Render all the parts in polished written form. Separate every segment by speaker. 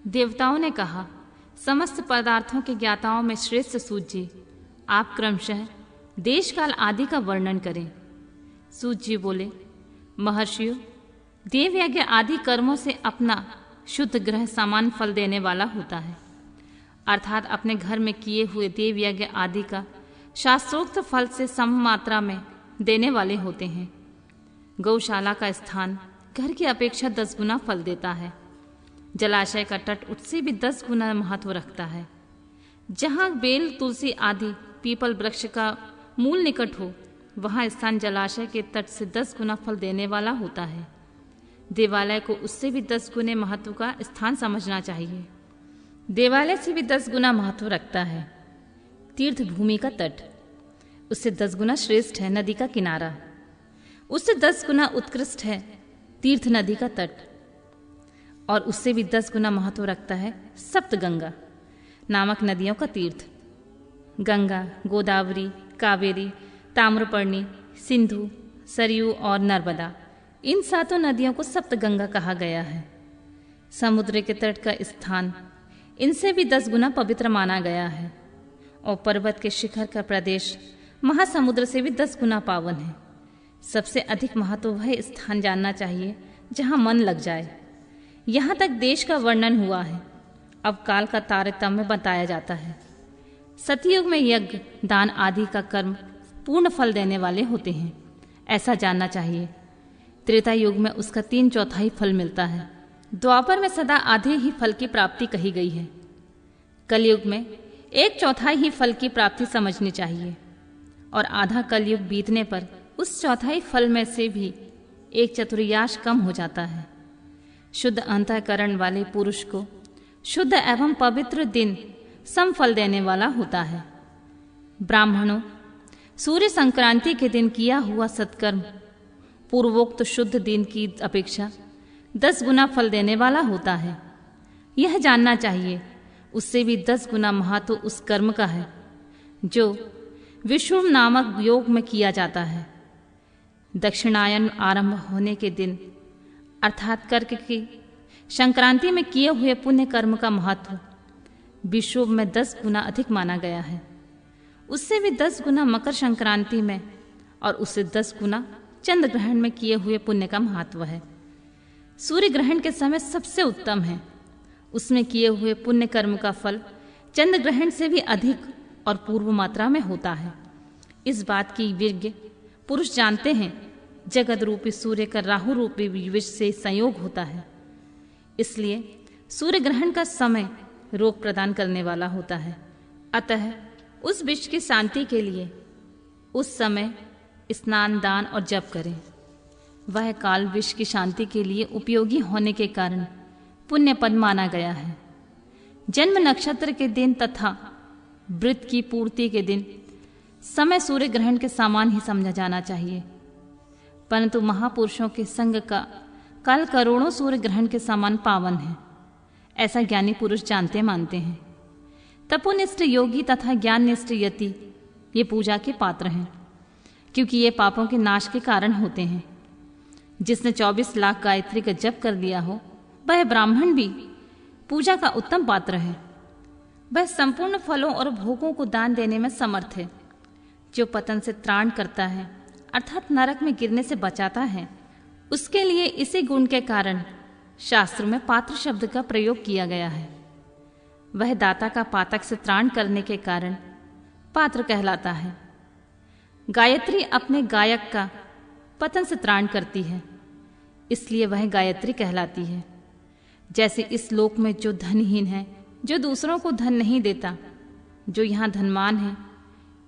Speaker 1: देवताओं ने कहा, समस्त पदार्थों के ज्ञाताओं में श्रेष्ठ सूत जी, आप क्रमशः देश काल आदि का वर्णन करें। सूत जी बोले, महर्षियों, देव यज्ञ आदि कर्मों से अपना शुद्ध ग्रह समान फल देने वाला होता है, अर्थात अपने घर में किए हुए देव यज्ञ आदि का शास्त्रोक्त फल से सम मात्रा में देने वाले होते हैं। गौशाला का स्थान घर की अपेक्षा 10 गुना फल देता है। जलाशय का तट उससे भी 10 गुना महत्व रखता है। जहाँ बेल, तुलसी आदि पीपल वृक्ष का मूल निकट हो, वहाँ स्थान जलाशय के तट से 10 गुना फल देने वाला होता है। देवालय को उससे भी 10 गुने महत्व का स्थान समझना चाहिए। देवालय से भी 10 गुना महत्व रखता है तीर्थ भूमि का तट, उससे 10 गुना श्रेष्ठ है नदी का किनारा, उससे 10 गुना उत्कृष्ट है तीर्थ नदी का तट, और उससे भी 10 गुना महत्व रखता है सप्तगंगा नामक नदियों का तीर्थ। गंगा, गोदावरी, कावेरी, ताम्रपर्णी, सिंधु, सरयू और नर्मदा, इन 7 नदियों को सप्तगंगा कहा गया है। समुद्र के तट का स्थान इनसे भी 10 गुना पवित्र माना गया है, और पर्वत के शिखर का प्रदेश महासमुद्र से भी 10 गुना पावन है। सबसे अधिक महत्व वह स्थान जानना चाहिए जहाँ मन लग जाए। यहाँ तक देश का वर्णन हुआ है, अब काल का तारतम्य बताया जाता है। सतयुग में यज्ञ, दान आदि का कर्म पूर्ण फल देने वाले होते हैं, ऐसा जानना चाहिए। त्रेता युग में उसका 3/4 फल मिलता है। द्वापर में सदा आधे ही फल की प्राप्ति कही गई है। कलयुग में 1/4 ही फल की प्राप्ति समझनी चाहिए, और आधा कलयुग बीतने पर उस 1/4 फल में से भी 1/4 कम हो जाता है। शुद्ध अंतःकरण वाले पुरुष को शुद्ध एवं पवित्र दिन सम फल देने वाला होता है। ब्राह्मणों, सूर्य संक्रांति के दिन किया हुआ सत्कर्म पूर्वोक्त शुद्ध दिन की अपेक्षा 10 गुना फल देने वाला होता है। यह जानना चाहिए, उससे भी 10 गुना महत्व उस कर्म का है जो विषुव नामक योग में किया जाता है। दक्षिणायन आरंभ होने के दिन अर्थात कर्क की संक्रांति में किए हुए पुण्य कर्म का महत्व विषुव में 10 गुना अधिक माना गया है। उससे भी 10 गुना मकर संक्रांति में, और उससे 10 गुना चंद्र ग्रहण में किए हुए पुण्य का महत्व है। सूर्य ग्रहण के समय सबसे उत्तम है, उसमें किए हुए पुण्य कर्म का फल चंद्र ग्रहण से भी अधिक और पूर्व मात्रा में होता है। इस बात की विज्ञ पुरुष जानते हैं। जगत रूपी सूर्य का राहु रूपी विष से संयोग होता है, इसलिए सूर्य ग्रहण का समय रोग प्रदान करने वाला होता है। अतः उस विष की शांति के लिए उस समय स्नान, दान और जप करें। वह काल विष की शांति के लिए उपयोगी होने के कारण पुण्य पद माना गया है। जन्म नक्षत्र के दिन तथा व्रत की पूर्ति के दिन समय सूर्य ग्रहण के समान ही समझा जाना चाहिए, परंतु महापुरुषों के संग का काल करोड़ों सूर्य ग्रहण के समान पावन है, ऐसा ज्ञानी पुरुष जानते मानते हैं। तपोनिष्ठ योगी तथा ज्ञाननिष्ठ यति ये पूजा के पात्र हैं, क्योंकि ये पापों के नाश के कारण होते हैं। जिसने 24 लाख गायत्री का जप कर लिया हो, वह ब्राह्मण भी पूजा का उत्तम पात्र है। वह संपूर्ण फलों और भोगों को दान देने में समर्थ है। जो पतन से त्राण करता है, अर्थात नरक में गिरने से बचाता है, उसके लिए इसी गुण के कारण शास्त्र में पात्र शब्द का प्रयोग किया गया है। वह दाता का पातक से त्राण करने के कारण पात्र कहलाता है। गायत्री अपने गायक का पतन से त्राण करती है, इसलिए वह गायत्री कहलाती है। जैसे इस लोक में जो धनहीन है, जो दूसरों को धन नहीं देता, जो यहाँ धनवान है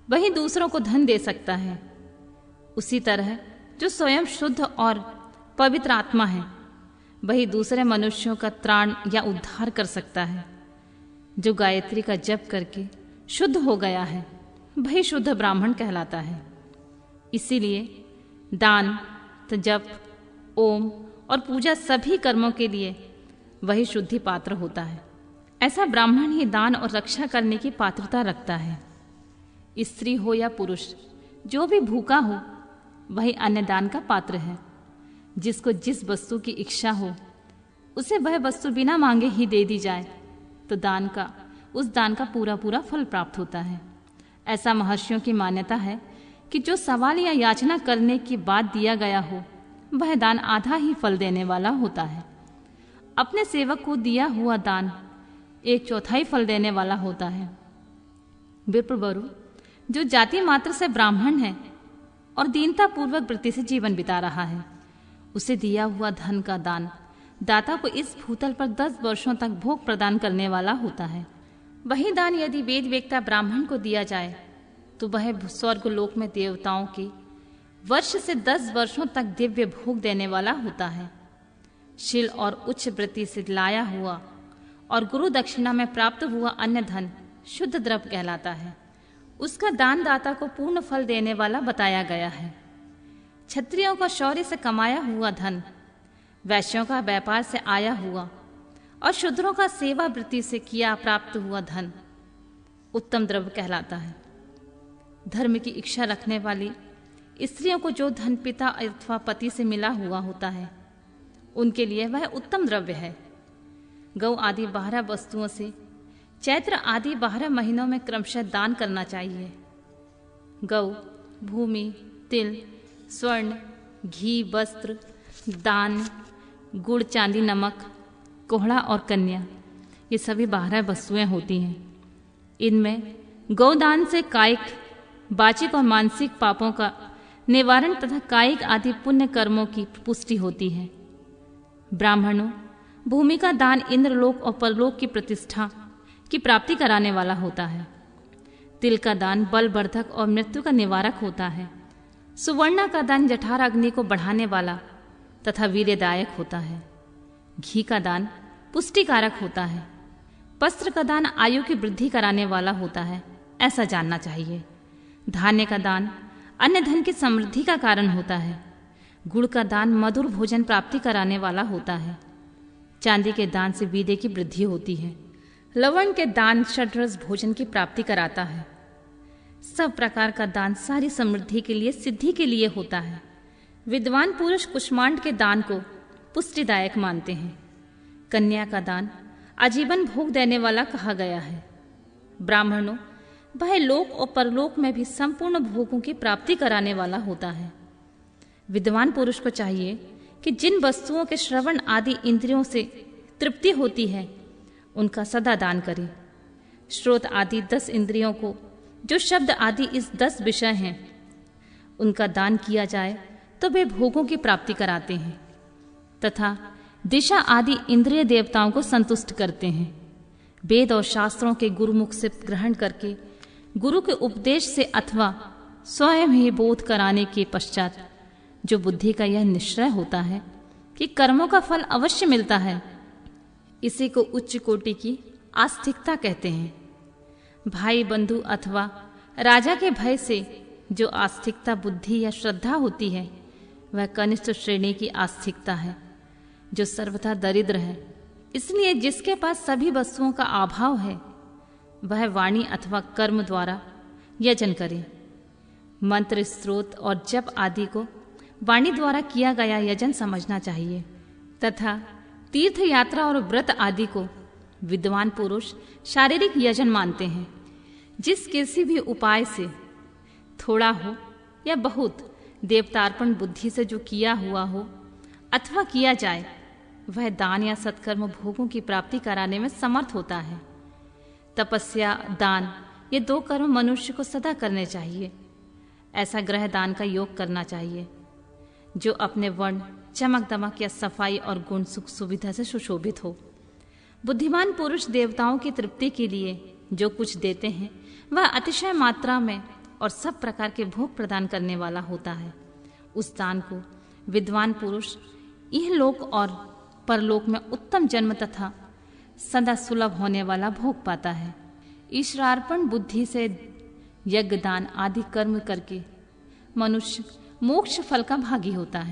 Speaker 1: वही दूसरों को धन दे सकता है, उसी तरह जो स्वयं शुद्ध और पवित्र आत्मा है वही दूसरे मनुष्यों का त्राण या उद्धार कर सकता है। जो गायत्री का जप करके शुद्ध हो गया है वही शुद्ध ब्राह्मण कहलाता है। इसीलिए दान, जप, ओम और पूजा सभी कर्मों के लिए वही शुद्धि पात्र होता है। ऐसा ब्राह्मण ही दान और रक्षा करने की पात्रता रखता है। स्त्री हो या पुरुष, जो भी भूखा हो वही अन्नदान का पात्र है। जिसको जिस वस्तु की इच्छा हो उसे वह वस्तु बिना मांगे ही दे दी जाए तो उस दान का पूरा पूरा फल प्राप्त होता है। ऐसा महर्षियों की मान्यता है कि जो सवाल या याचना करने के बाद दिया गया हो वह दान आधा ही फल देने वाला होता है। अपने सेवक को दिया हुआ दान 1/4 फल देने वाला होता है। विप्रवरु जो जाति मात्र से ब्राह्मण है और दीनता पूर्वक वृत्ति से जीवन बिता रहा है, उसे दिया हुआ धन का दान दाता को इस भूतल पर 10 वर्षों तक भोग प्रदान करने वाला होता है। वही दान यदि वेद वेत्ता ब्राह्मण को दिया जाए तो वह स्वर्ग लोक में देवताओं की वर्ष से 10 वर्षों तक दिव्य भोग देने वाला होता है। शील और उच्च वृत्ति से लाया हुआ और गुरु दक्षिणा में प्राप्त हुआ अन्य धन शुद्ध द्रव्य कहलाता है। उसका दान दाता को पूर्ण फल देने वाला बताया गया है। क्षत्रियों का शौर्य से कमाया हुआ धन, वैश्यों का व्यापार से आया हुआ और शूद्रों का सेवा वृत्ति से किया प्राप्त हुआ धन उत्तम द्रव्य कहलाता है। धर्म की इच्छा रखने वाली स्त्रियों को जो धन पिता अथवा पति से मिला हुआ होता है उनके लिए वह उत्तम द्रव्य है। गौ आदि 12 वस्तुओं से चैत्र आदि 12 महीनों में क्रमशः दान करना चाहिए। गौ, भूमि, तिल, स्वर्ण, घी, वस्त्र, दान, गुड़, चांदी, नमक, कोहड़ा और कन्या, ये सभी 12 वस्तुएं होती हैं। इनमें गौदान से कायिक, वाचिक और मानसिक पापों का निवारण तथा कायिक आदि पुण्य कर्मों की पुष्टि होती है। ब्राह्मणों, भूमि का दान इंद्रलोक और परलोक की प्रतिष्ठा की प्राप्ति कराने वाला होता है। तिल का दान बलवर्धक और मृत्यु का निवारक होता है। सुवर्णा का दान जठर अग्नि को बढ़ाने वाला तथा वीर्यदायक होता है। घी का दान पुष्टिकारक होता है। वस्त्र का दान आयु की वृद्धि कराने वाला होता है, ऐसा जानना चाहिए। धान्य का दान अन्य धन की समृद्धि का कारण होता है। गुड़ का दान मधुर भोजन प्राप्ति कराने वाला होता है। चांदी के दान से वीर्य की वृद्धि होती है। लवण के दान षड्रस भोजन की प्राप्ति कराता है। सब प्रकार का दान सारी समृद्धि के लिए, सिद्धि के लिए होता है। विद्वान पुरुष कुष्मांड के दान को पुष्टिदायक मानते हैं। कन्या का दान आजीवन भोग देने वाला कहा गया है। ब्राह्मणों, वह लोक और परलोक में भी संपूर्ण भोगों की प्राप्ति कराने वाला होता है। विद्वान पुरुष को चाहिए कि जिन वस्तुओं के श्रवण आदि इंद्रियों से तृप्ति होती है उनका सदा दान करे। श्रोत आदि 10 इंद्रियों को जो शब्द आदि इस 10 विषय हैं उनका दान किया जाए तो वे भोगों की प्राप्ति कराते हैं तथा दिशा आदि इंद्रिय देवताओं को संतुष्ट करते हैं। वेद और शास्त्रों के गुरुमुख से ग्रहण करके गुरु के उपदेश से अथवा स्वयं ही बोध कराने के पश्चात जो बुद्धि का यह निश्चय होता है कि कर्मों का फल अवश्य मिलता है, इसी को उच्च कोटि की आस्तिकता कहते हैं। भाई बंधु अथवा राजा के भय से जो आस्तिकता बुद्धि या श्रद्धा होती है वह कनिष्ठ श्रेणी की आस्तिकता है जो सर्वथा दरिद्र है। इसलिए जिसके पास सभी वस्तुओं का अभाव है वह वाणी अथवा कर्म द्वारा यजन करे। मंत्र, स्त्रोत और जप आदि को वाणी द्वारा किया गया यजन समझना चाहिए तथा तीर्थ यात्रा और व्रत आदि को विद्वान पुरुष शारीरिक यजन मानते हैं। जिस किसी भी उपाय से थोड़ा हो या बहुत देवतार्पण बुद्धि से जो किया हुआ हो अथवा किया जाए वह दान या सत्कर्म भोगों की प्राप्ति कराने में समर्थ होता है। तपस्या, दान ये 2 कर्म मनुष्य को सदा करने चाहिए। ऐसा ग्रह दान का योग करना चाहिए जो अपने वर्ण, चमक दमक या सफाई और गुण सुख सुविधा से सुशोभित हो। बुद्धिमान पुरुष देवताओं की तृप्ति के लिए जो कुछ देते हैं वह अतिशय मात्रा में और सब प्रकार के भोग प्रदान करने वाला होता है। उस दान को विद्वान पुरुष यह लोक और परलोक में उत्तम जन्म तथा सदा सुलभ होने वाला भोग पाता है। ईश्वरार्पण बुद्धि से यज्ञ, दान आदि कर्म करके मनुष्य मोक्ष फल का भागी होता है।